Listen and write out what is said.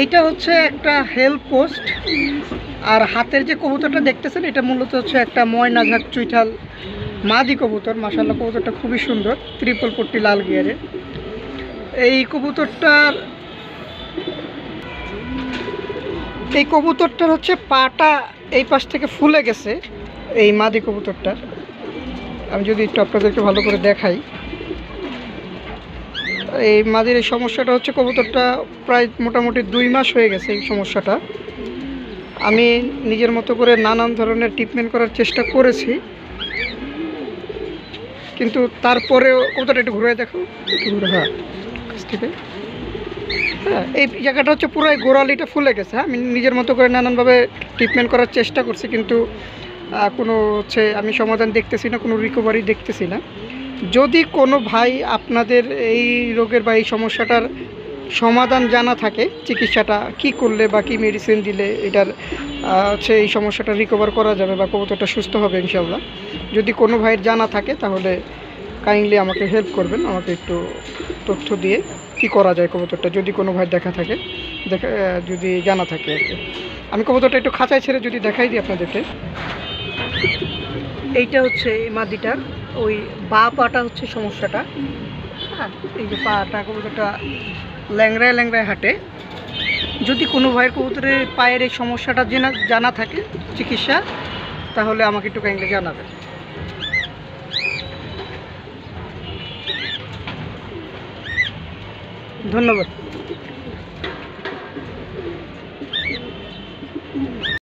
এইটা হচ্ছে একটা হেল্প পোস্ট। আর হাতের যে কবুতরটা দেখতেছেন এটা মূলত হচ্ছে একটা ময়না ঝাঁক চুইঠাল মাদি কবুতর। মাশাআল্লাহ কবুতরটা খুবই সুন্দর, ত্রিপল পট্টি লাল গিয়ারে। এই কবুতরটার হচ্ছে পাটা এই পাশ থেকে ফুলে গেছে, এই মাদি কবুতরটার। আমি যদি একটু আপনাদেরকে ভালো করে দেখাই, এই মাদির এই সমস্যাটা হচ্ছে কবুতরটা প্রায় মোটামুটি 2 মাস হয়ে গেছে এই সমস্যাটা। আমি নিজের মতো করে নানান ধরনের ট্রিটমেন্ট করার চেষ্টা করেছি, কিন্তু তারপরেও কবুতরটা একটু ঘুরে দেখো, একটু ঘুরে, হ্যাঁ কাছ থেকে, হ্যাঁ এই জায়গাটা হচ্ছে পুরো গোড়ালিটা ফুলে গেছে। হ্যাঁ আমি নিজের মতো করে নানানভাবে ট্রিটমেন্ট করার চেষ্টা করছি, কিন্তু কোনো হচ্ছে আমি সমাধান দেখতেছি না, কোনো রিকভারি দেখতেছি না। যদি কোনো ভাই আপনাদের এই রোগের বা এই সমস্যাটার সমাধান জানা থাকে, চিকিৎসাটা কি করলে বা কী মেডিসিন দিলে এটার হচ্ছে এই সমস্যাটা রিকভার করা যাবে বা কবুতরটা সুস্থ হবে ইনশাআল্লাহ, যদি কোনো ভাইয়ের জানা থাকে তাহলে কাইন্ডলি আমাকে হেল্প করবেন, আমাকে একটু তথ্য দিয়ে কি করা যায় কবুতরটা, যদি কোনো ভাই যদি জানা থাকে আর কি। আমি কবুতরটা একটু খাঁচায় ছেড়ে যদি দেখাই দিই আপনাদেরকে। এইটা হচ্ছে এই মাদিটার ওই বা পাটা হচ্ছে সমস্যাটা। হ্যাঁ এই যে পাটা কবুতরটা ল্যাংড়ায় ল্যাংড়ায় হাঁটে। যদি কোনো ভাইয়ের কবুতরের পায়ের এই সমস্যাটা জানা থাকে চিকিৎসা, তাহলে আমাকে একটু কাইন্ডলি জানাবেন। ধন্যবাদ।